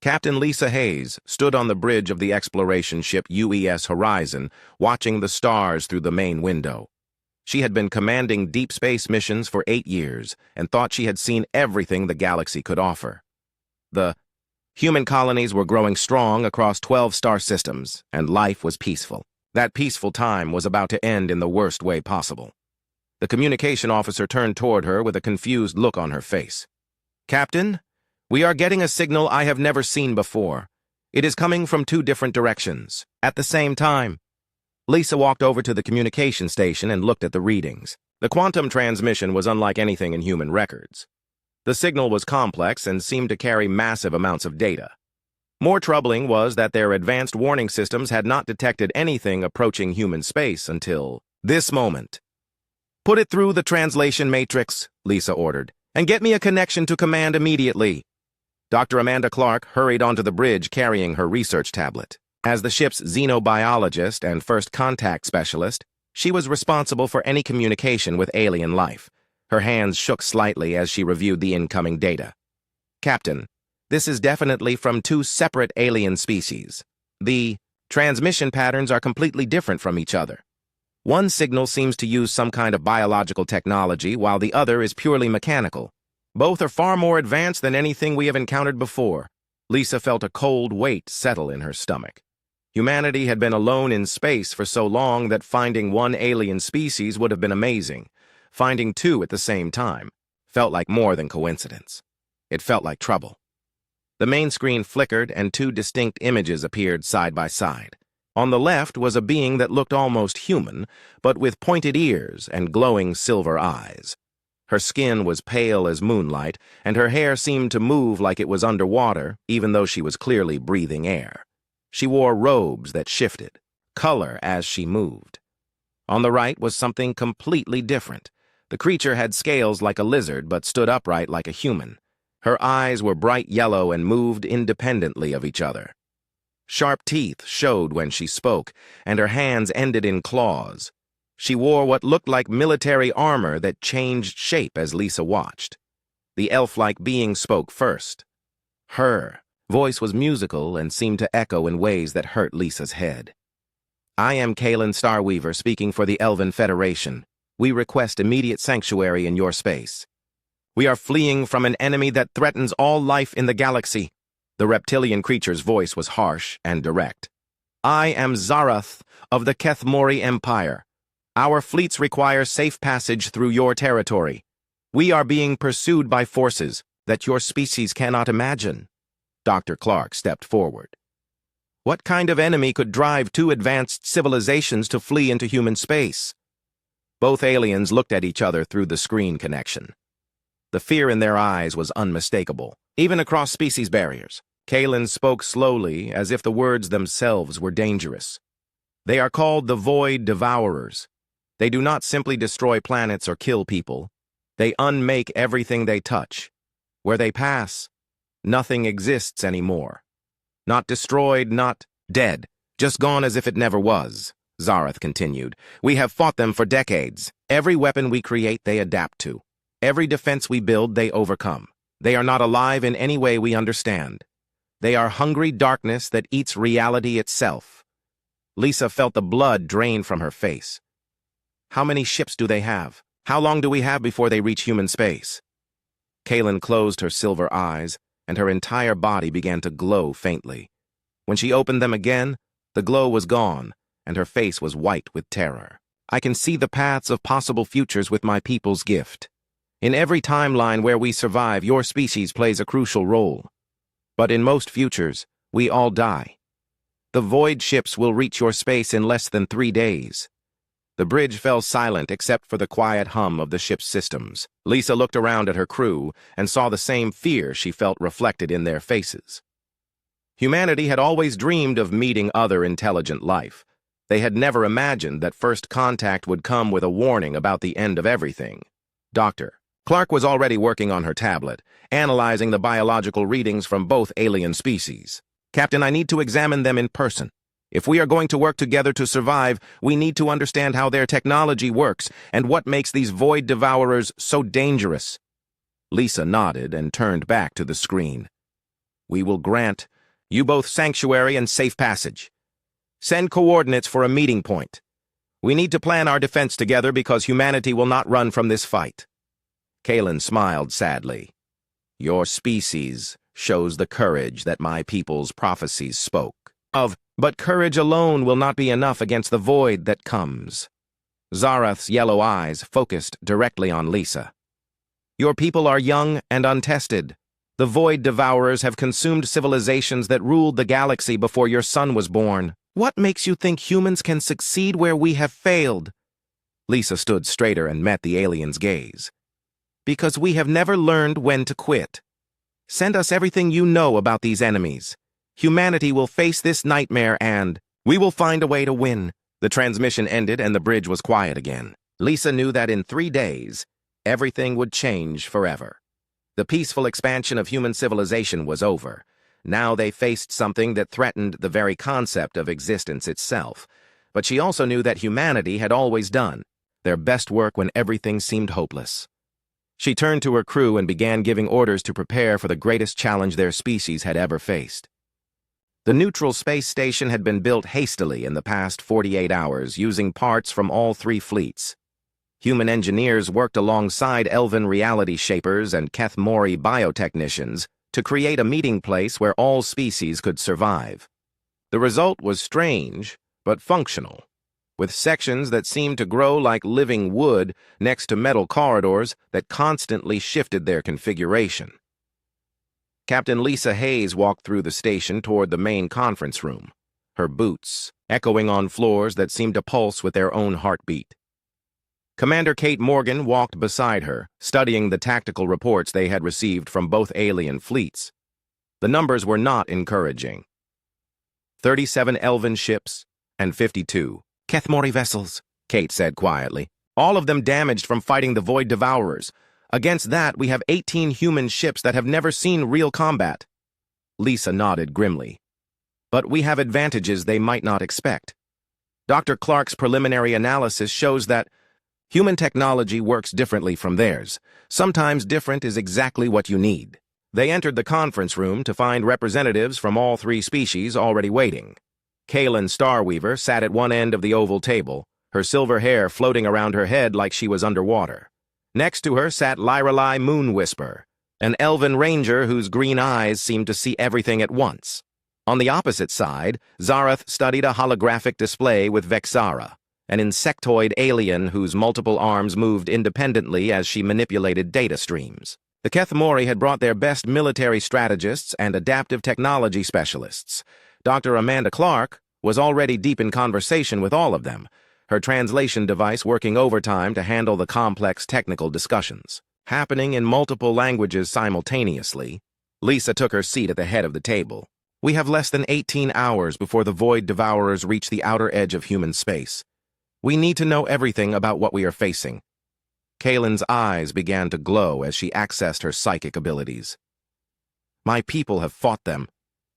Captain Lisa Hayes stood on the bridge of the exploration ship UES Horizon, watching the stars through the main window. She had been commanding deep space missions for 8 years and thought she had seen everything the galaxy could offer. The human colonies were growing strong across 12 star systems, and life was peaceful. That peaceful time was about to end in the worst way possible. The communication officer turned toward her with a confused look on her face. "Captain, we are getting a signal I have never seen before. It is coming from 2 different directions, at the same time." Lisa walked over to the communication station and looked at the readings. The quantum transmission was unlike anything in human records. The signal was complex and seemed to carry massive amounts of data. More troubling was that their advanced warning systems had not detected anything approaching human space until this moment. "Put it through the translation matrix," Lisa ordered, "and get me a connection to command immediately." Dr. Amanda Clark hurried onto the bridge carrying her research tablet. As the ship's xenobiologist and first contact specialist, she was responsible for any communication with alien life. Her hands shook slightly as she reviewed the incoming data. "Captain, this is definitely from 2 separate alien species. The transmission patterns are completely different from each other. One signal seems to use some kind of biological technology, while the other is purely mechanical. Both are far more advanced than anything we have encountered before." Lisa felt a cold weight settle in her stomach. Humanity had been alone in space for so long that finding 1 alien species would have been amazing. Finding 2 at the same time felt like more than coincidence. It felt like trouble. The main screen flickered and 2 distinct images appeared side by side. On the left was a being that looked almost human, but with pointed ears and glowing silver eyes. Her skin was pale as moonlight, and her hair seemed to move like it was underwater, even though she was clearly breathing air. She wore robes that shifted, color as she moved. On the right was something completely different. The creature had scales like a lizard, but stood upright like a human. Her eyes were bright yellow and moved independently of each other. Sharp teeth showed when she spoke, and her hands ended in claws. She wore what looked like military armor that changed shape as Lisa watched. The elf-like being spoke first. Her voice was musical and seemed to echo in ways that hurt Lisa's head. "I am Kaelin Starweaver, speaking for the Elven Federation. We request immediate sanctuary in your space. We are fleeing from an enemy that threatens all life in the galaxy." The reptilian creature's voice was harsh and direct. "I am Zarath of the Kethmori Empire. Our fleets require safe passage through your territory. We are being pursued by forces that your species cannot imagine." Dr. Clark stepped forward. "What kind of enemy could drive 2 advanced civilizations to flee into human space?" Both aliens looked at each other through the screen connection. The fear in their eyes was unmistakable, even across species barriers. Kaelin spoke slowly, as if the words themselves were dangerous. "They are called the Void Devourers. They do not simply destroy planets or kill people. They unmake everything they touch. Where they pass, nothing exists anymore. Not destroyed, not dead, just gone as if it never was," Zarath continued. "We have fought them for decades. Every weapon we create, they adapt to. Every defense we build, they overcome. They are not alive in any way we understand. They are hungry darkness that eats reality itself." Lisa felt the blood drain from her face. "How many ships do they have? How long do we have before they reach human space?" Kaelin closed her silver eyes, and her entire body began to glow faintly. When she opened them again, the glow was gone, and her face was white with terror. "I can see the paths of possible futures with my people's gift. In every timeline where we survive, your species plays a crucial role. But in most futures, we all die. The void ships will reach your space in less than 3 days." The bridge fell silent except for the quiet hum of the ship's systems. Lisa looked around at her crew and saw the same fear she felt reflected in their faces. Humanity had always dreamed of meeting other intelligent life. They had never imagined that first contact would come with a warning about the end of everything. Dr. Clark was already working on her tablet, analyzing the biological readings from both alien species. "Captain, I need to examine them in person. If we are going to work together to survive, we need to understand how their technology works and what makes these void devourers so dangerous." Lisa nodded and turned back to the screen. We will grant you both sanctuary and safe passage. Send coordinates for a meeting point. We need to plan our defense together because humanity will not run from this fight." Kalen smiled sadly. "Your species shows the courage that my people's prophecies spoke of, but courage alone will not be enough against the void that comes." Zarath's yellow eyes focused directly on Lisa. "Your people are young and untested. The Void Devourers have consumed civilizations that ruled the galaxy before your son was born. What makes you think humans can succeed where we have failed?" Lisa stood straighter and met the alien's gaze. "Because we have never learned when to quit. Send us everything you know about these enemies. Humanity will face this nightmare and we will find a way to win." The transmission ended and the bridge was quiet again. Lisa knew that in 3 days, everything would change forever. The peaceful expansion of human civilization was over. Now they faced something that threatened the very concept of existence itself. But she also knew that humanity had always done their best work when everything seemed hopeless. She turned to her crew and began giving orders to prepare for the greatest challenge their species had ever faced. The neutral space station had been built hastily in the past 48 hours using parts from all 3 fleets. Human engineers worked alongside elven reality shapers and Keth-Mori biotechnicians to create a meeting place where all species could survive. The result was strange, but functional, with sections that seemed to grow like living wood next to metal corridors that constantly shifted their configuration. Captain Lisa Hayes walked through the station toward the main conference room, her boots echoing on floors that seemed to pulse with their own heartbeat. Commander Kate Morgan walked beside her, studying the tactical reports they had received from both alien fleets. The numbers were not encouraging. 37 elven ships and 52 Keth-Mori vessels, Kate said quietly, all of them damaged from fighting the Void Devourers. Against that, we have 18 human ships that have never seen real combat. Lisa nodded grimly. But we have advantages they might not expect. Dr. Clark's preliminary analysis shows that human technology works differently from theirs. Sometimes different is exactly what you need. They entered the conference room to find representatives from all 3 species already waiting. Kaylin Starweaver sat at one end of the oval table, her silver hair floating around her head like she was underwater. Next to her sat Lyrelai Moonwhisper, an elven ranger whose green eyes seemed to see everything at once. On the opposite side, Zarath studied a holographic display with Vexara, an insectoid alien whose multiple arms moved independently as she manipulated data streams. The Keth-Mori had brought their best military strategists and adaptive technology specialists. Dr. Amanda Clark was already deep in conversation with all of them, her translation device working overtime to handle the complex technical discussions. Happening in multiple languages simultaneously, Lisa took her seat at the head of the table. "We have less than 18 hours before the Void Devourers reach the outer edge of human space. We need to know everything about what we are facing." Kaylin's eyes began to glow as she accessed her psychic abilities. "My people have fought them.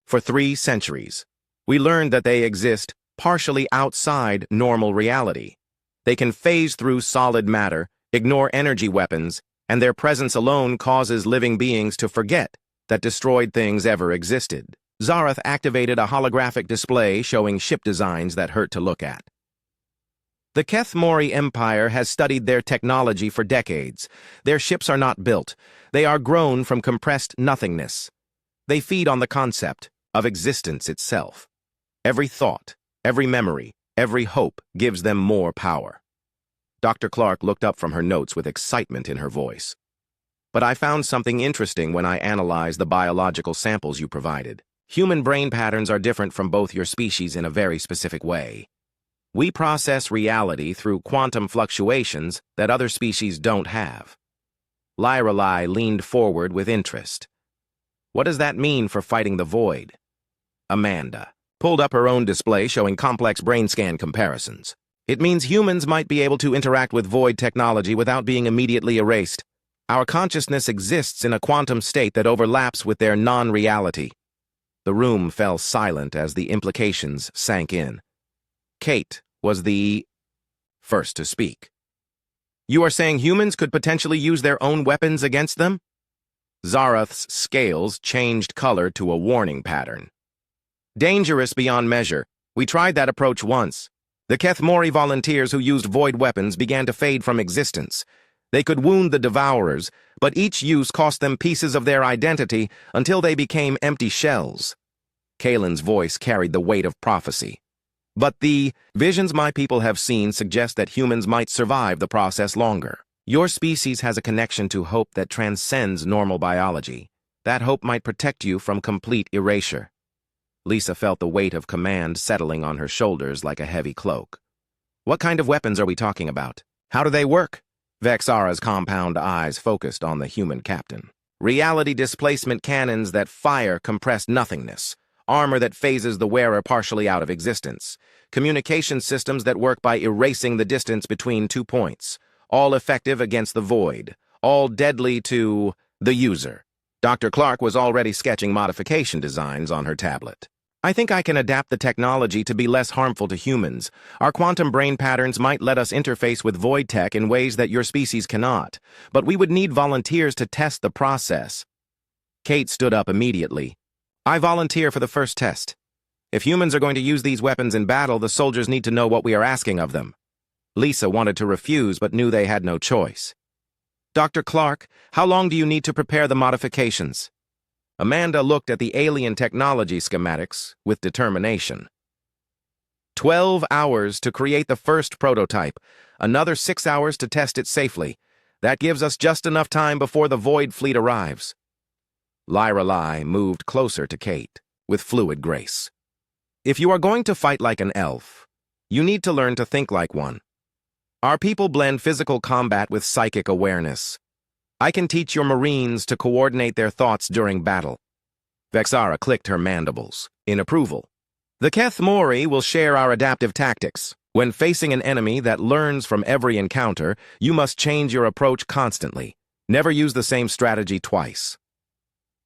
For 3 centuries. We learned that they exist partially outside normal reality. They can phase through solid matter, ignore energy weapons, and their presence alone causes living beings to forget that destroyed things ever existed." Zarath activated a holographic display showing ship designs that hurt to look at. "The Keth-Mori Empire has studied their technology for decades. Their ships are not built. They are grown from compressed nothingness. They feed on the concept of existence itself. Every thought, every memory, every hope gives them more power." Dr. Clark looked up from her notes with excitement in her voice. "But I found something interesting when I analyzed the biological samples you provided. Human brain patterns are different from both your species in a very specific way. We process reality through quantum fluctuations that other species don't have." Lyrelai leaned forward with interest. "What does that mean for fighting the void?" Amanda pulled up her own display showing complex brain scan comparisons. "It means humans might be able to interact with void technology without being immediately erased. Our consciousness exists in a quantum state that overlaps with their non-reality." The room fell silent as the implications sank in. Kate was the first to speak. "You are saying humans could potentially use their own weapons against them?" Zarath's scales changed color to a warning pattern. Dangerous beyond measure. We tried that approach once. The Kethmori volunteers who used void weapons began to fade from existence. They could wound the Devourers, but each use cost them pieces of their identity until they became empty shells. Kalen's voice carried the weight of prophecy. But the visions my people have seen suggest that humans might survive the process longer. Your species has a connection to hope that transcends normal biology. That hope might protect you from complete erasure. Lisa felt the weight of command settling on her shoulders like a heavy cloak. What kind of weapons are we talking about? How do they work? Vexara's compound eyes focused on the human captain. Reality displacement cannons that fire compressed nothingness. Armor that phases the wearer partially out of existence. Communication systems that work by erasing the distance between 2 points. All effective against the void. All deadly to the user. Dr. Clark was already sketching modification designs on her tablet. I think I can adapt the technology to be less harmful to humans. Our quantum brain patterns might let us interface with void tech in ways that your species cannot, but we would need volunteers to test the process. Kate stood up immediately. I volunteer for the first test. If humans are going to use these weapons in battle, the soldiers need to know what we are asking of them. Lisa wanted to refuse, but knew they had no choice. Dr. Clark, how long do you need to prepare the modifications? Amanda looked at the alien technology schematics with determination. 12 hours to create the first prototype, another 6 hours to test it safely. That gives us just enough time before the Void Fleet arrives. Lyra Lai moved closer to Kate, with fluid grace. If you are going to fight like an elf, you need to learn to think like one. Our people blend physical combat with psychic awareness. I can teach your Marines to coordinate their thoughts during battle. Vexara clicked her mandibles, in approval. The Kethmori will share our adaptive tactics. When facing an enemy that learns from every encounter, you must change your approach constantly. Never use the same strategy twice.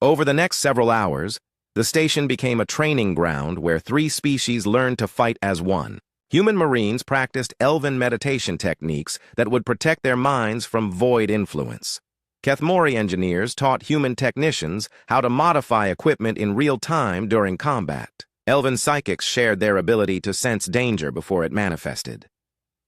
Over the next several hours, the station became a training ground where 3 species learned to fight as one. Human Marines practiced elven meditation techniques that would protect their minds from void influence. Kethmori engineers taught human technicians how to modify equipment in real time during combat. Elven psychics shared their ability to sense danger before it manifested.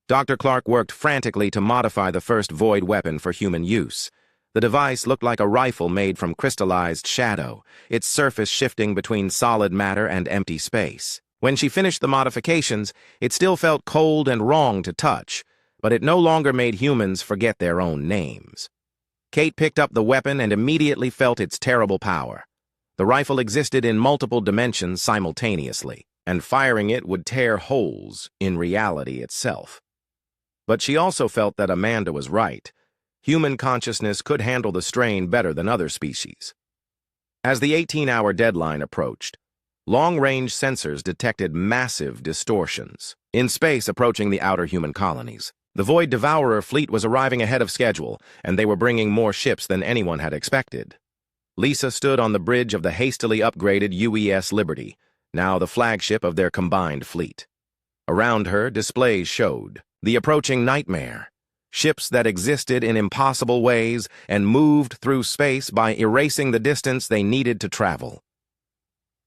Dr. Clark worked frantically to modify the first void weapon for human use. The device looked like a rifle made from crystallized shadow, its surface shifting between solid matter and empty space. When she finished the modifications, it still felt cold and wrong to touch, but it no longer made humans forget their own names. Kate picked up the weapon and immediately felt its terrible power. The rifle existed in multiple dimensions simultaneously, and firing it would tear holes in reality itself. But she also felt that Amanda was right. Human consciousness could handle the strain better than other species. As the 18-hour deadline approached, long-range sensors detected massive distortions in space approaching the outer human colonies. The Void Devourer fleet was arriving ahead of schedule, and they were bringing more ships than anyone had expected. Lisa stood on the bridge of the hastily upgraded UES Liberty, now the flagship of their combined fleet. Around her, displays showed the approaching nightmare, ships that existed in impossible ways and moved through space by erasing the distance they needed to travel.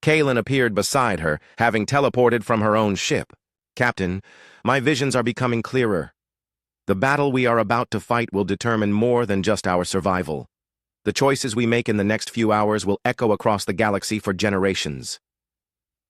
Kalen appeared beside her, having teleported from her own ship. Captain, my visions are becoming clearer. The battle we are about to fight will determine more than just our survival. The choices we make in the next few hours will echo across the galaxy for generations.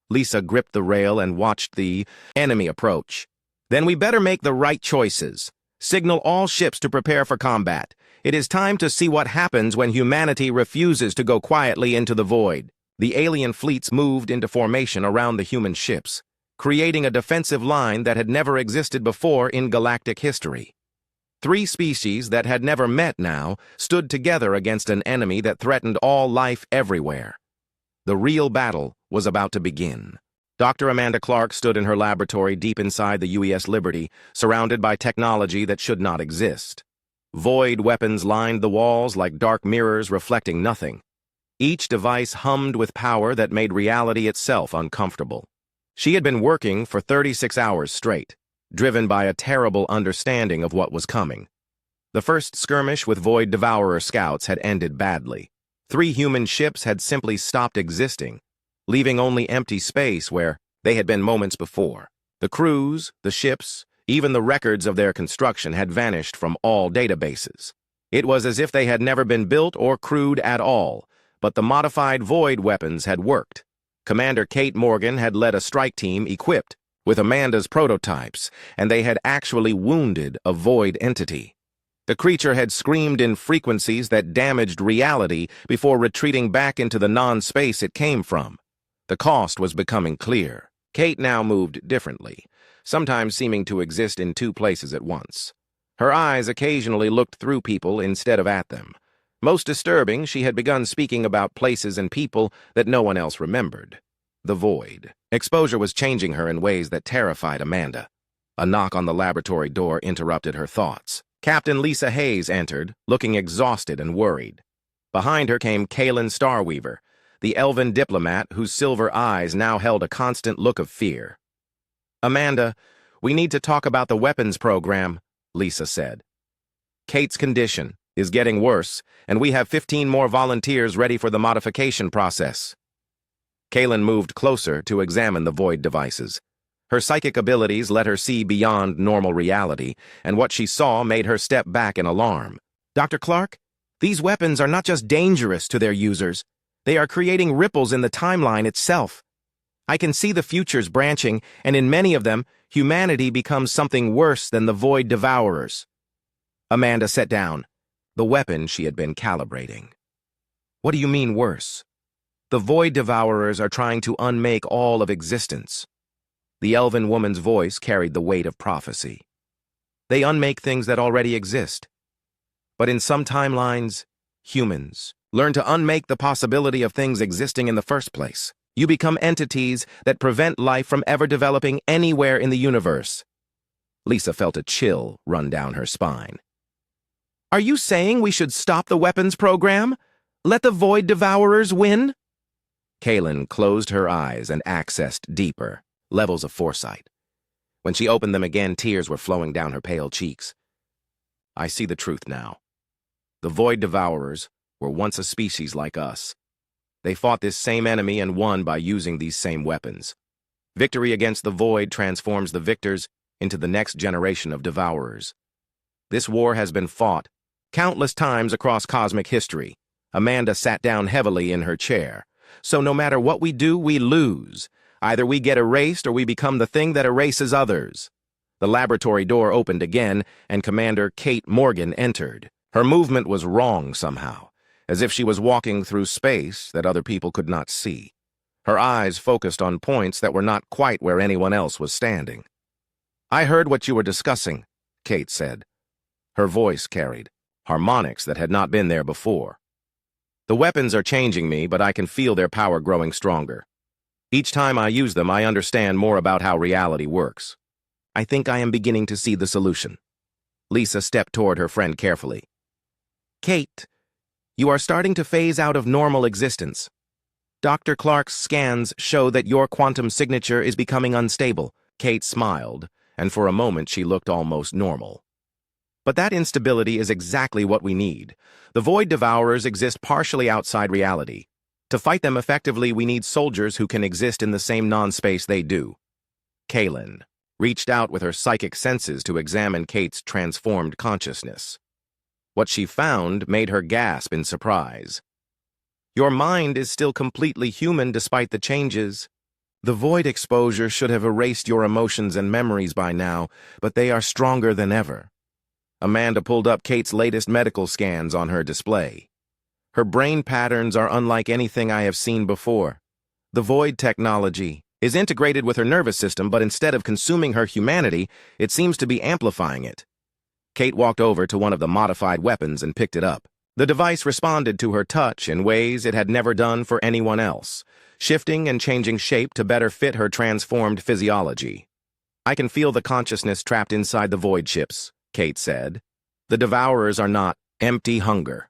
Lisa gripped the rail and watched the enemy approach. Then we better make the right choices. Signal all ships to prepare for combat. It is time to see what happens when humanity refuses to go quietly into the void. The alien fleets moved into formation around the human ships, creating a defensive line that had never existed before in galactic history. 3 species that had never met now stood together against an enemy that threatened all life everywhere. The real battle was about to begin. Dr. Amanda Clark stood in her laboratory deep inside the UES Liberty, surrounded by technology that should not exist. Void weapons lined the walls like dark mirrors reflecting nothing. Each device hummed with power that made reality itself uncomfortable. She had been working for 36 hours straight, driven by a terrible understanding of what was coming. The first skirmish with Void Devourer scouts had ended badly. 3 human ships had simply stopped existing, leaving only empty space where they had been moments before. The crews, the ships, even the records of their construction had vanished from all databases. It was as if they had never been built or crewed at all, but the modified Void weapons had worked. Commander Kate Morgan had led a strike team equipped with Amanda's prototypes, and they had actually wounded a Void entity. The creature had screamed in frequencies that damaged reality before retreating back into the non-space it came from. The cost was becoming clear. Kate now moved differently, sometimes seeming to exist in 2 places at once. Her eyes occasionally looked through people instead of at them. Most disturbing, she had begun speaking about places and people that no one else remembered. The Void. Exposure was changing her in ways that terrified Amanda. A knock on the laboratory door interrupted her thoughts. Captain Lisa Hayes entered, looking exhausted and worried. Behind her came Kaylin Starweaver, the elven diplomat whose silver eyes now held a constant look of fear. "Amanda, we need to talk about the weapons program," Lisa said. "Kate's condition is getting worse, and we have 15 more volunteers ready for the modification process." Kaylin moved closer to examine the Void devices. Her psychic abilities let her see beyond normal reality, and what she saw made her step back in alarm. "Dr. Clark, these weapons are not just dangerous to their users, they are creating ripples in the timeline itself. I can see the futures branching, and in many of them, humanity becomes something worse than the Void Devourers." Amanda sat down, the weapon she had been calibrating. "What do you mean worse?" "The Void Devourers are trying to unmake all of existence." The elven woman's voice carried the weight of prophecy. "They unmake things that already exist. But in some timelines, humans learn to unmake the possibility of things existing in the first place. You become entities that prevent life from ever developing anywhere in the universe." Lisa felt a chill run down her spine. "Are you saying we should stop the weapons program? Let the Void Devourers win?" Kaylin closed her eyes and accessed deeper levels of foresight. When she opened them again, tears were flowing down her pale cheeks. "I see the truth now. The Void Devourers were once a species like us. They fought this same enemy and won by using these same weapons. Victory against the Void transforms the victors into the next generation of Devourers. This war has been fought countless times across cosmic history." Amanda sat down heavily in her chair. "So no matter what we do, we lose. Either we get erased or we become the thing that erases others." The laboratory door opened again, and Commander Kate Morgan entered. Her movement was wrong somehow, as if she was walking through space that other people could not see. Her eyes focused on points that were not quite where anyone else was standing. "I heard what you were discussing," Kate said. Her voice carried harmonics that had not been there before. "The weapons are changing me, but I can feel their power growing stronger. Each time I use them, I understand more about how reality works. I think I am beginning to see the solution." Lisa stepped toward her friend carefully. "Kate, you are starting to phase out of normal existence. Dr. Clark's scans show that your quantum signature is becoming unstable." Kate smiled, and for a moment she looked almost normal. "But that instability is exactly what we need. The Void Devourers exist partially outside reality. To fight them effectively, we need soldiers who can exist in the same non-space they do." Kaylin reached out with her psychic senses to examine Kate's transformed consciousness. What she found made her gasp in surprise. "Your mind is still completely human despite the changes. The Void exposure should have erased your emotions and memories by now, but they are stronger than ever." Amanda pulled up Kate's latest medical scans on her display. "Her brain patterns are unlike anything I have seen before. The Void technology is integrated with her nervous system, but instead of consuming her humanity, it seems to be amplifying it." Kate walked over to one of the modified weapons and picked it up. The device responded to her touch in ways it had never done for anyone else, shifting and changing shape to better fit her transformed physiology. "I can feel the consciousness trapped inside the Void ships," Kate said. "The Devourers are not empty hunger.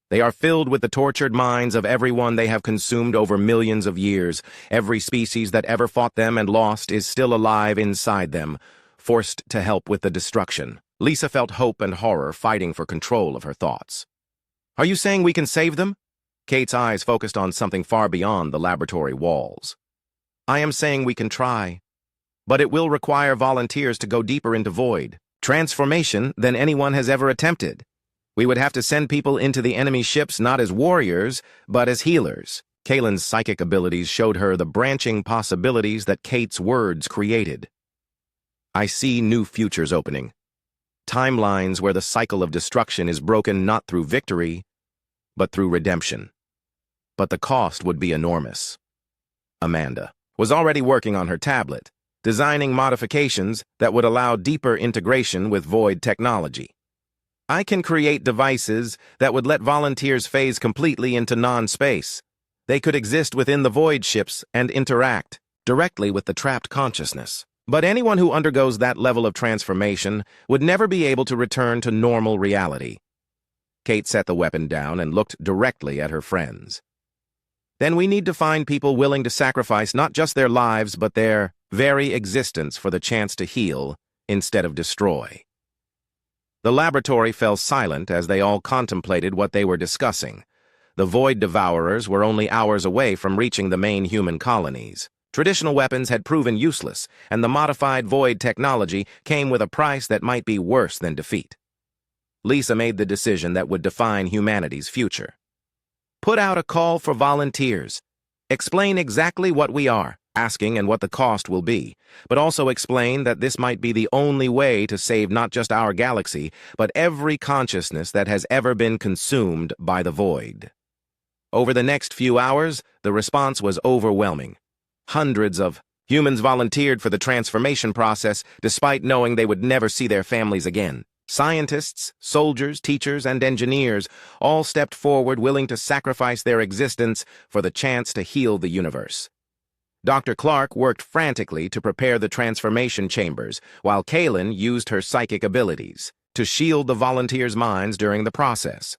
They are filled with the tortured minds of everyone they have consumed over millions of years. Every species that ever fought them and lost is still alive inside them, forced to help with the destruction." Lisa felt hope and horror fighting for control of her thoughts. "Are you saying we can save them?" Kate's eyes focused on something far beyond the laboratory walls. I am saying we can try, but it will require volunteers to go deeper into void transformation than anyone has ever attempted. We would have to send people into the enemy ships not as warriors, but as healers. Kaylin's psychic abilities showed her the branching possibilities that Kate's words created. I see new futures opening. Timelines where the cycle of destruction is broken not through victory, but through redemption. But the cost would be enormous. Amanda was already working on her tablet, designing modifications that would allow deeper integration with void technology. I can create devices that would let volunteers phase completely into non-space. They could exist within the void ships and interact directly with the trapped consciousness. But anyone who undergoes that level of transformation would never be able to return to normal reality. Kate set the weapon down and looked directly at her friends. Then we need to find people willing to sacrifice not just their lives, but their very existence for the chance to heal instead of destroy. The laboratory fell silent as they all contemplated what they were discussing. The Void Devourers were only hours away from reaching the main human colonies. Traditional weapons had proven useless, and the modified Void technology came with a price that might be worse than defeat. Lisa made the decision that would define humanity's future. Put out a call for volunteers. Explain exactly what we are asking and what the cost will be, but also explain that this might be the only way to save not just our galaxy, but every consciousness that has ever been consumed by the void. Over the next few hours, the response was overwhelming. Hundreds of humans volunteered for the transformation process, despite knowing they would never see their families again. Scientists, soldiers, teachers, and engineers all stepped forward willing to sacrifice their existence for the chance to heal the universe. Dr. Clark worked frantically to prepare the transformation chambers, while Kaylin used her psychic abilities to shield the volunteers' minds during the process.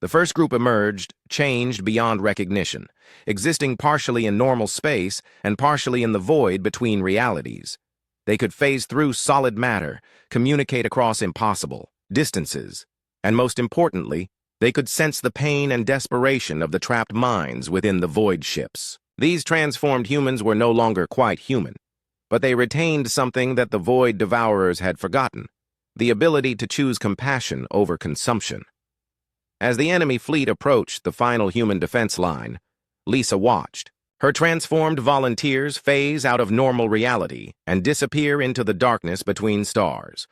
The first group emerged, changed beyond recognition, existing partially in normal space and partially in the void between realities. They could phase through solid matter, communicate across impossible distances, and most importantly, they could sense the pain and desperation of the trapped minds within the void ships. These transformed humans were no longer quite human, but they retained something that the Void Devourers had forgotten, the ability to choose compassion over consumption. As the enemy fleet approached the final human defense line, Lisa watched. Her transformed volunteers phase out of normal reality and disappear into the darkness between stars.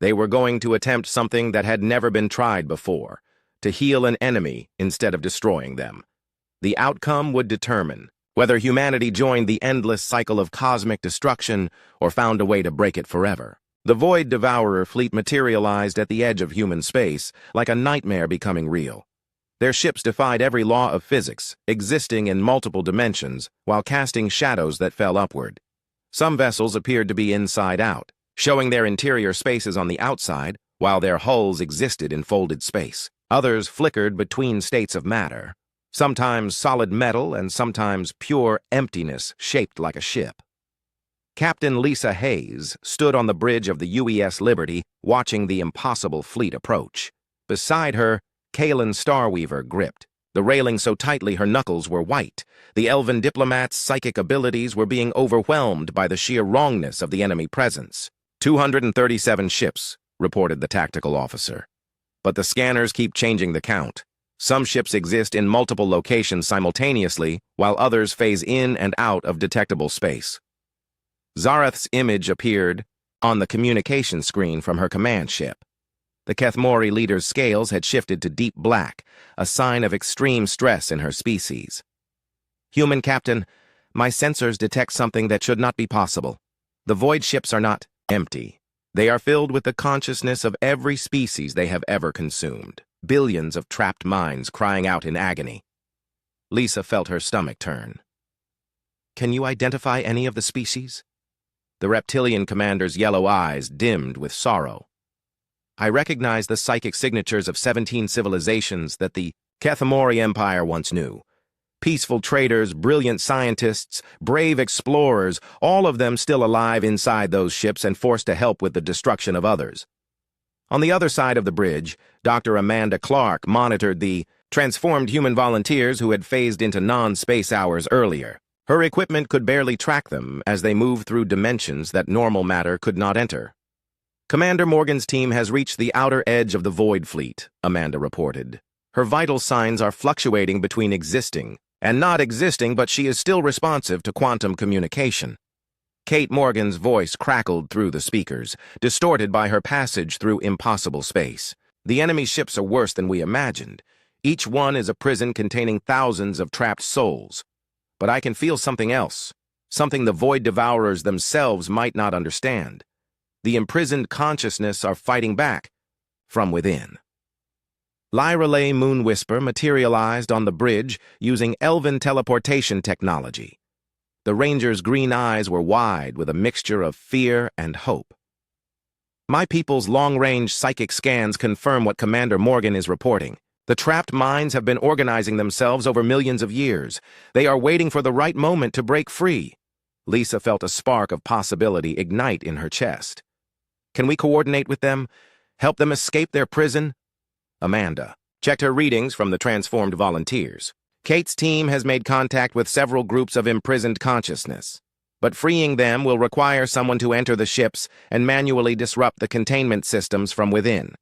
They were going to attempt something that had never been tried before, to heal an enemy instead of destroying them. The outcome would determine whether humanity joined the endless cycle of cosmic destruction or found a way to break it forever. The Void Devourer fleet materialized at the edge of human space, like a nightmare becoming real. Their ships defied every law of physics, existing in multiple dimensions, while casting shadows that fell upward. Some vessels appeared to be inside out, showing their interior spaces on the outside, while their hulls existed in folded space. Others flickered between states of matter, sometimes solid metal and sometimes pure emptiness shaped like a ship. Captain Lisa Hayes stood on the bridge of the UES Liberty, watching the impossible fleet approach. Beside her, Kaylin Starweaver gripped, the railing so tightly her knuckles were white. The elven diplomat's psychic abilities were being overwhelmed by the sheer wrongness of the enemy presence. 237 ships, reported the tactical officer. But the scanners keep changing the count. Some ships exist in multiple locations simultaneously, while others phase in and out of detectable space. Zareth's image appeared on the communication screen from her command ship. The Kethmori leader's scales had shifted to deep black, a sign of extreme stress in her species. Human Captain, my sensors detect something that should not be possible. The void ships are not empty. They are filled with the consciousness of every species they have ever consumed. Billions of trapped minds crying out in agony. Lisa felt her stomach turn. Can you identify any of the species? The reptilian commander's yellow eyes dimmed with sorrow. I recognize the psychic signatures of 17 civilizations that the Kethmori Empire once knew. Peaceful traders, brilliant scientists, brave explorers, all of them still alive inside those ships and forced to help with the destruction of others. On the other side of the bridge, Dr. Amanda Clark monitored the transformed human volunteers who had phased into non-space hours earlier. Her equipment could barely track them as they moved through dimensions that normal matter could not enter. Commander Morgan's team has reached the outer edge of the Void Fleet, Amanda reported. Her vital signs are fluctuating between existing and not existing, but she is still responsive to quantum communication. Kate Morgan's voice crackled through the speakers, distorted by her passage through impossible space. The enemy ships are worse than we imagined. Each one is a prison containing thousands of trapped souls. But I can feel something else, something the Void Devourers themselves might not understand. The imprisoned consciousness are fighting back from within. Lyra Lay Moonwhisper materialized on the bridge using elven teleportation technology. The Ranger's green eyes were wide with a mixture of fear and hope. My people's long-range psychic scans confirm what Commander Morgan is reporting. The trapped minds have been organizing themselves over millions of years. They are waiting for the right moment to break free. Lisa felt a spark of possibility ignite in her chest. Can we coordinate with them? Help them escape their prison? Amanda checked her readings from the transformed volunteers. Kate's team has made contact with several groups of imprisoned consciousness, but freeing them will require someone to enter the ships and manually disrupt the containment systems from within.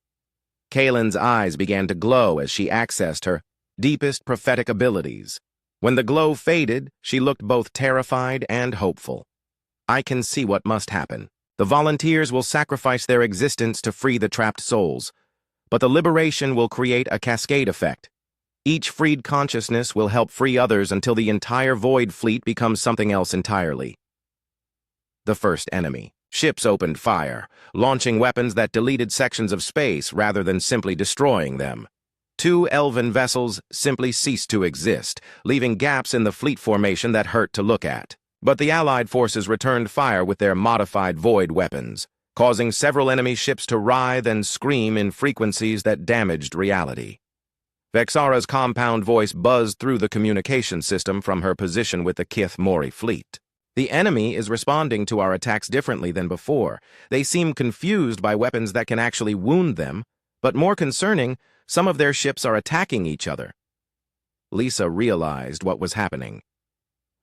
Kaylin's eyes began to glow as she accessed her deepest prophetic abilities. When the glow faded, she looked both terrified and hopeful. I can see what must happen. The volunteers will sacrifice their existence to free the trapped souls, but the liberation will create a cascade effect. Each freed consciousness will help free others until the entire Void Fleet becomes something else entirely. The first enemy. Ships opened fire, launching weapons that deleted sections of space rather than simply destroying them. 2 elven vessels simply ceased to exist, leaving gaps in the fleet formation that hurt to look at. But the Allied forces returned fire with their modified void weapons, causing several enemy ships to writhe and scream in frequencies that damaged reality. Vexara's compound voice buzzed through the communication system from her position with the Kith Mori fleet. The enemy is responding to our attacks differently than before. They seem confused by weapons that can actually wound them, but more concerning, some of their ships are attacking each other. Lisa realized what was happening.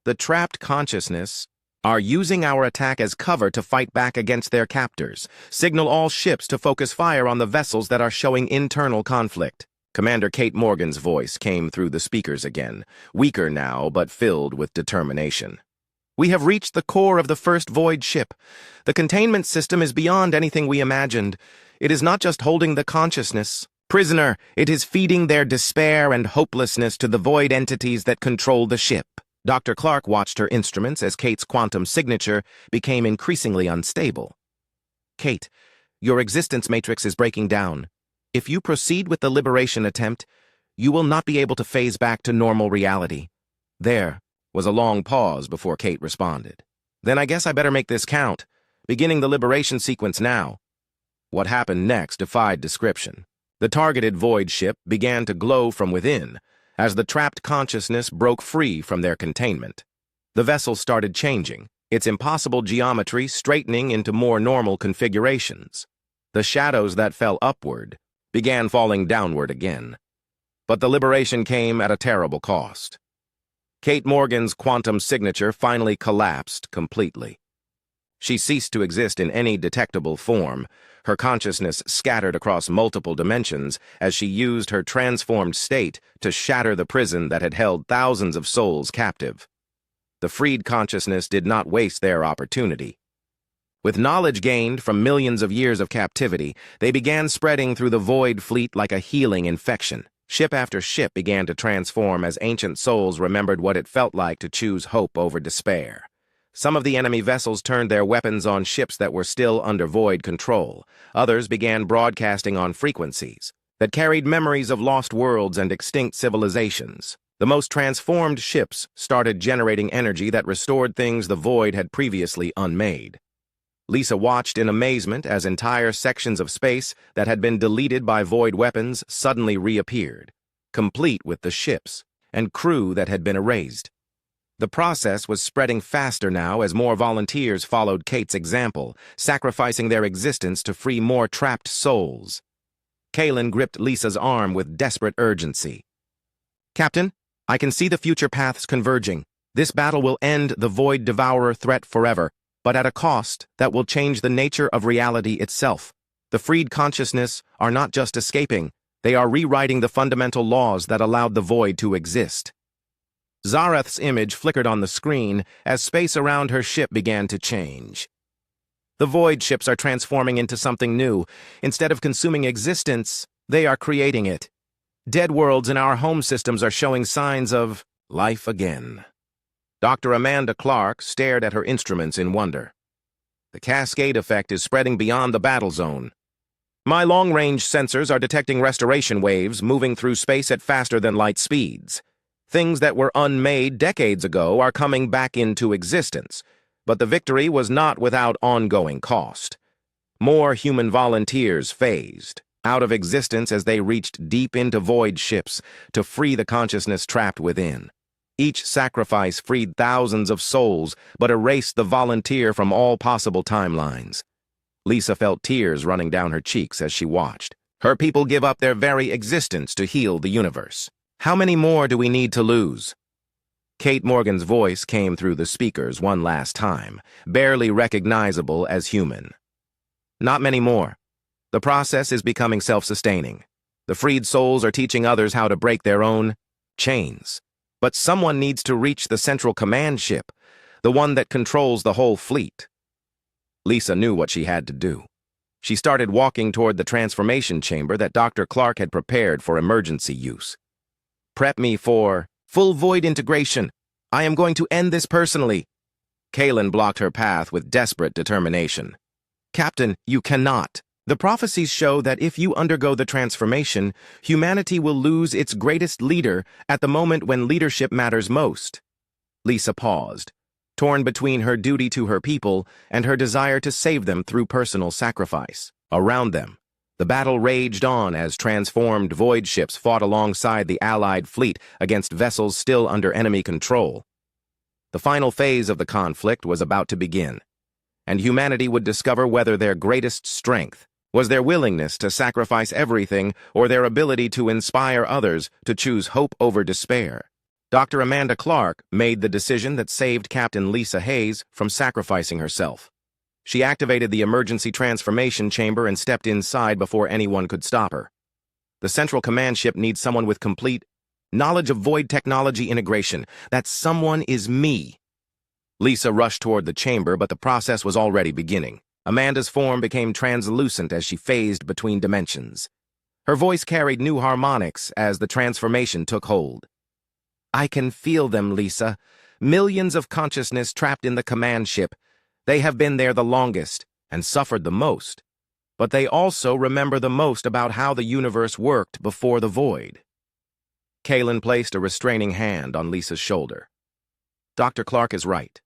The trapped consciousness are using our attack as cover to fight back against their captors. Signal all ships to focus fire on the vessels that are showing internal conflict. Commander Kate Morgan's voice came through the speakers again, weaker now but filled with determination. We have reached the core of the first Void ship. The containment system is beyond anything we imagined. It is not just holding the consciousness prisoner, it is feeding their despair and hopelessness to the Void entities that control the ship. Dr. Clark watched her instruments as Kate's quantum signature became increasingly unstable. Kate, your existence matrix is breaking down. If you proceed with the liberation attempt, you will not be able to phase back to normal reality. There was a long pause before Kate responded. Then I guess I better make this count, beginning the liberation sequence now. What happened next defied description. The targeted Void ship began to glow from within, as the trapped consciousness broke free from their containment. The vessel started changing, its impossible geometry straightening into more normal configurations. The shadows that fell upward began falling downward again. But the liberation came at a terrible cost. Kate Morgan's quantum signature finally collapsed completely. She ceased to exist in any detectable form, her consciousness scattered across multiple dimensions as she used her transformed state to shatter the prison that had held thousands of souls captive. The freed consciousness did not waste their opportunity. With knowledge gained from millions of years of captivity, they began spreading through the Void Fleet like a healing infection. Ship after ship began to transform as ancient souls remembered what it felt like to choose hope over despair. Some of the enemy vessels turned their weapons on ships that were still under Void control. Others began broadcasting on frequencies that carried memories of lost worlds and extinct civilizations. The most transformed ships started generating energy that restored things the Void had previously unmade. Lisa watched in amazement as entire sections of space that had been deleted by Void weapons suddenly reappeared, complete with the ships and crew that had been erased. The process was spreading faster now as more volunteers followed Kate's example, sacrificing their existence to free more trapped souls. Kaylin gripped Lisa's arm with desperate urgency. Captain, I can see the future paths converging. This battle will end the Void Devourer threat forever, but at a cost that will change the nature of reality itself. The freed consciousness are not just escaping, they are rewriting the fundamental laws that allowed the Void to exist. Zareth's image flickered on the screen as space around her ship began to change. The Void ships are transforming into something new. Instead of consuming existence, they are creating it. Dead worlds in our home systems are showing signs of life again. Dr. Amanda Clark stared at her instruments in wonder. The cascade effect is spreading beyond the battle zone. My long-range sensors are detecting restoration waves moving through space at faster than light speeds. Things that were unmade decades ago are coming back into existence, but the victory was not without ongoing cost. More human volunteers phased out of existence as they reached deep into void ships to free the consciousness trapped within. Each sacrifice freed thousands of souls, but erased the volunteer from all possible timelines. Lisa felt tears running down her cheeks as she watched. Her people give up their very existence to heal the universe. How many more do we need to lose? Kate Morgan's voice came through the speakers one last time, barely recognizable as human. Not many more. The process is becoming self-sustaining. The freed souls are teaching others how to break their own chains. But someone needs to reach the central command ship, the one that controls the whole fleet. Lisa knew what she had to do. She started walking toward the transformation chamber that Dr. Clark had prepared for emergency use. Prep me for full void integration. I am going to end this personally. Kaylin blocked her path with desperate determination. Captain, you cannot. The prophecies show that if you undergo the transformation, humanity will lose its greatest leader at the moment when leadership matters most. Lisa paused, torn between her duty to her people and her desire to save them through personal sacrifice. Around them, the battle raged on as transformed void ships fought alongside the Allied fleet against vessels still under enemy control. The final phase of the conflict was about to begin, and humanity would discover whether their greatest strength was their willingness to sacrifice everything or their ability to inspire others to choose hope over despair. Dr. Amanda Clark made the decision that saved Captain Lisa Hayes from sacrificing herself. She activated the emergency transformation chamber and stepped inside before anyone could stop her. The central command ship needs someone with complete knowledge of void technology integration. That someone is me. Lisa rushed toward the chamber, but the process was already beginning. Amanda's form became translucent as she phased between dimensions. Her voice carried new harmonics as the transformation took hold. I can feel them, Lisa. Millions of consciousness trapped in the command ship. They have been there the longest and suffered the most. But they also remember the most about how the universe worked before the void. Kaylin placed a restraining hand on Lisa's shoulder. Dr. Clark is right.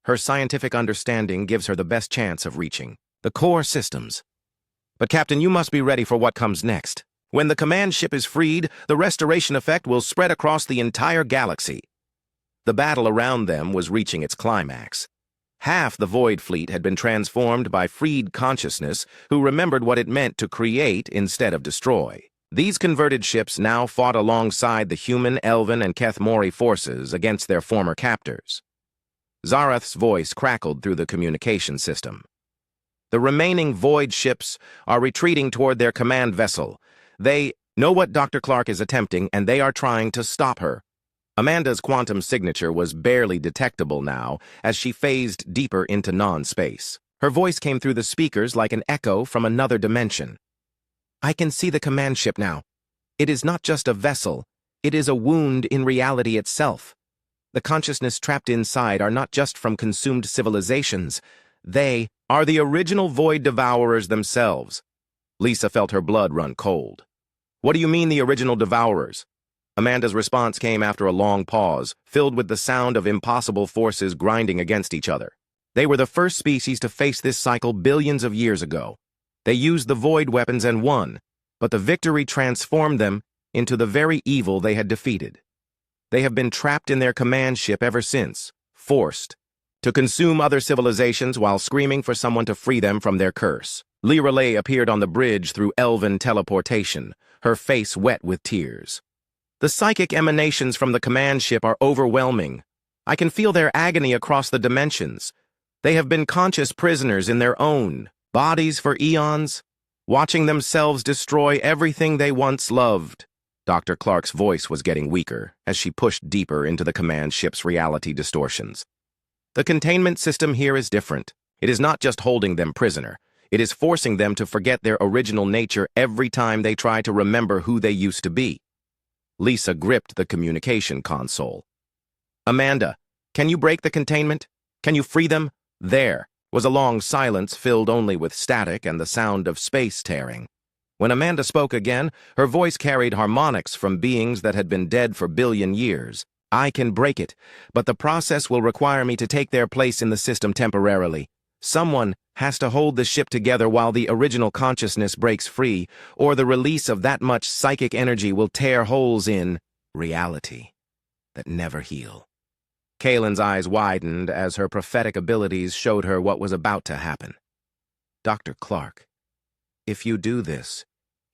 Her scientific understanding gives her the best chance of reaching the core systems. But Captain, you must be ready for what comes next. When the command ship is freed, the restoration effect will spread across the entire galaxy. The battle around them was reaching its climax. Half the Void Fleet had been transformed by freed consciousness who remembered what it meant to create instead of destroy. These converted ships now fought alongside the human, elven, and Kethmori forces against their former captors. Zareth's voice crackled through the communication system. The remaining Void ships are retreating toward their command vessel. They know what Dr. Clark is attempting, and they are trying to stop her. Amanda's quantum signature was barely detectable now as she phased deeper into non-space. Her voice came through the speakers like an echo from another dimension. I can see the command ship now. It is not just a vessel. It is a wound in reality itself. The consciousness trapped inside are not just from consumed civilizations. They are the original Void Devourers themselves. Lisa felt her blood run cold. What do you mean the original Devourers? Amanda's response came after a long pause, filled with the sound of impossible forces grinding against each other. They were the first species to face this cycle billions of years ago. They used the Void weapons and won, but the victory transformed them into the very evil they had defeated. They have been trapped in their command ship ever since, forced to consume other civilizations while screaming for someone to free them from their curse. Lirelay appeared on the bridge through elven teleportation, her face wet with tears. The The psychic emanations from the command ship are overwhelming. I can feel their agony across the dimensions. They have been conscious prisoners in their own bodies for eons, watching themselves destroy everything they once loved. Dr. Clark's voice was getting weaker as she pushed deeper into the command ship's reality distortions. The containment system here is different. It is not just holding them prisoner. It is forcing them to forget their original nature every time they try to remember who they used to be. Lisa gripped the communication console. Amanda, can you break the containment? Can you free them? There was a long silence filled only with static and the sound of space tearing. When Amanda spoke again, her voice carried harmonics from beings that had been dead for billion years. I can break it, but the process will require me to take their place in the system temporarily. Someone has to hold the ship together while the original consciousness breaks free, or the release of that much psychic energy will tear holes in reality that never heal. Kaylin's eyes widened as her prophetic abilities showed her what was about to happen. Dr. Clark, if you do this,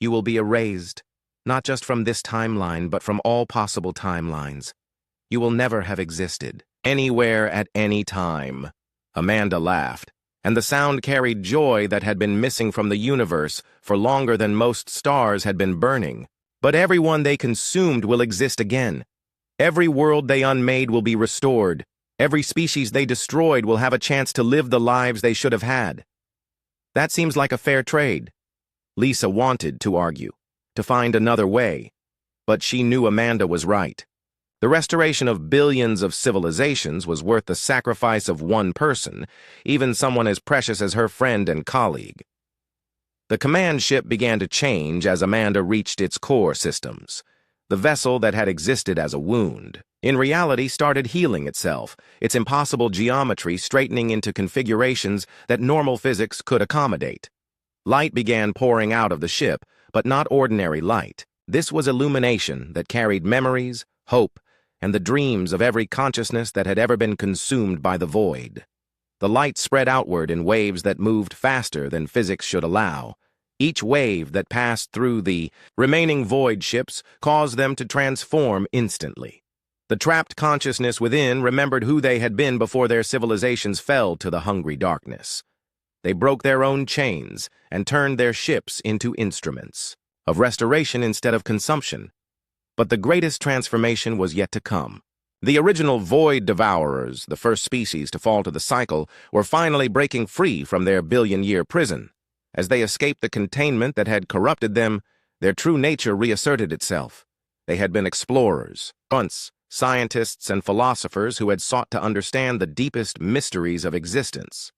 you will be erased, not just from this timeline, but from all possible timelines. You will never have existed, anywhere at any time. Amanda laughed, and the sound carried joy that had been missing from the universe for longer than most stars had been burning. But everyone they consumed will exist again. Every world they unmade will be restored. Every species they destroyed will have a chance to live the lives they should have had. That seems like a fair trade. Lisa wanted to argue, to find another way, but she knew Amanda was right. The restoration of billions of civilizations was worth the sacrifice of one person, even someone as precious as her friend and colleague. The command ship began to change as Amanda reached its core systems. The vessel that had existed as a wound, in reality, started healing itself, its impossible geometry straightening into configurations that normal physics could accommodate. Light began pouring out of the ship, but not ordinary light. This was illumination that carried memories, hope, and the dreams of every consciousness that had ever been consumed by the void. The light spread outward in waves that moved faster than physics should allow. Each wave that passed through the remaining void ships caused them to transform instantly. The trapped consciousness within remembered who they had been before their civilizations fell to the hungry darkness. They broke their own chains and turned their ships into instruments of restoration instead of consumption. But the greatest transformation was yet to come. The original void devourers, the first species to fall to the cycle, were finally breaking free from their billion-year prison. As they escaped the containment that had corrupted them, their true nature reasserted itself. They had been explorers, once scientists and philosophers who had sought to understand the deepest mysteries of existence.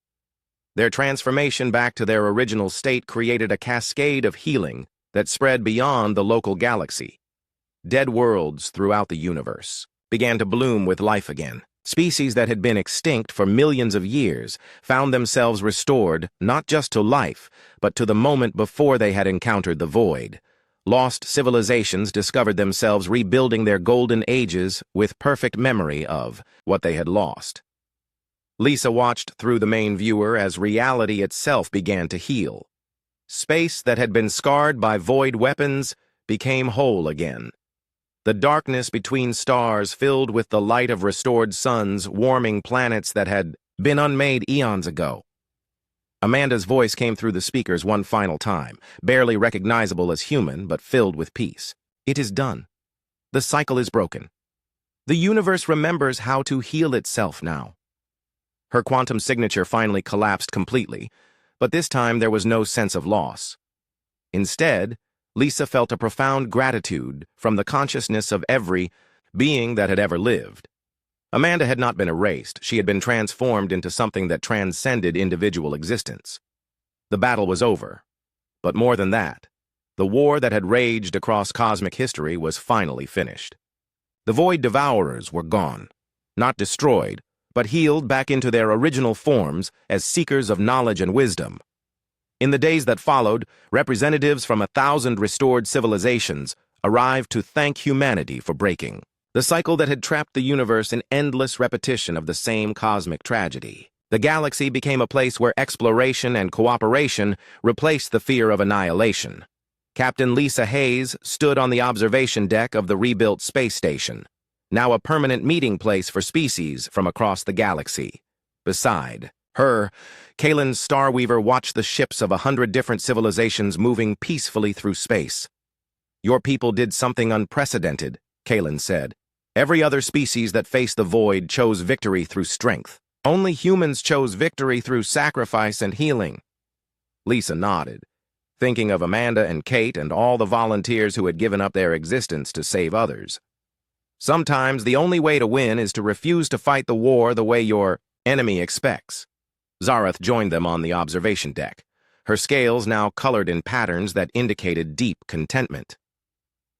Their transformation back to their original state created a cascade of healing that spread beyond the local galaxy. Dead worlds throughout the universe began to bloom with life again. Species that had been extinct for millions of years found themselves restored not just to life, but to the moment before they had encountered the void. Lost civilizations discovered themselves rebuilding their golden ages with perfect memory of what they had lost. Lisa watched through the main viewer as reality itself began to heal. Space that had been scarred by void weapons became whole again. The darkness between stars filled with the light of restored suns warming planets that had been unmade eons ago. Amanda's voice came through the speakers one final time, barely recognizable as human, but filled with peace. It is done. The cycle is broken. The universe remembers how to heal itself now. Her quantum signature finally collapsed completely, but this time there was no sense of loss. Instead, Lisa felt a profound gratitude from the consciousness of every being that had ever lived. Amanda had not been erased. She had been transformed into something that transcended individual existence. The battle was over. But more than that, the war that had raged across cosmic history was finally finished. The Void Devourers were gone, not destroyed, but healed back into their original forms as seekers of knowledge and wisdom. In the days that followed, representatives from 1,000 restored civilizations arrived to thank humanity for breaking the cycle that had trapped the universe in endless repetition of the same cosmic tragedy. The galaxy became a place where exploration and cooperation replaced the fear of annihilation. Captain Lisa Hayes stood on the observation deck of the rebuilt space station, now a permanent meeting place for species from across the galaxy. Beside her, Kalen Starweaver watched the ships of 100 different civilizations moving peacefully through space. "Your people did something unprecedented," Kalen said. "Every other species that faced the void chose victory through strength. Only humans chose victory through sacrifice and healing." Lisa nodded, thinking of Amanda and Kate and all the volunteers who had given up their existence to save others. "Sometimes the only way to win is to refuse to fight the war the way your enemy expects." Zareth joined them on the observation deck, her scales now colored in patterns that indicated deep contentment.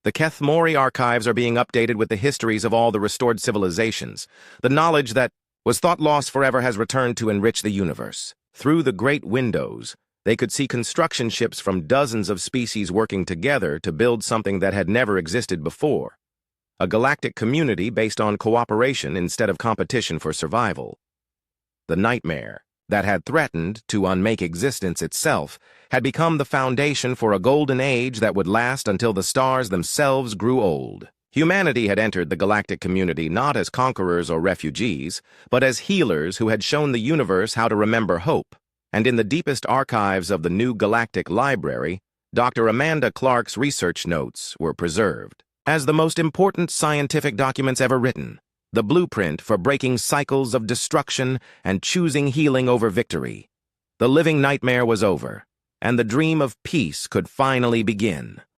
"The Keth Mori archives are being updated with the histories of all the restored civilizations. The knowledge that was thought lost forever has returned to enrich the universe." Through the great windows, they could see construction ships from dozens of species working together to build something that had never existed before. A galactic community based on cooperation instead of competition for survival. The nightmare that had threatened to unmake existence itself had become the foundation for a golden age that would last until the stars themselves grew old. Humanity had entered the galactic community not as conquerors or refugees, but as healers who had shown the universe how to remember hope. And in the deepest archives of the new Galactic Library, Dr. Amanda Clark's research notes were preserved as the most important scientific documents ever written, the blueprint for breaking cycles of destruction and choosing healing over victory. The living nightmare was over, and the dream of peace could finally begin.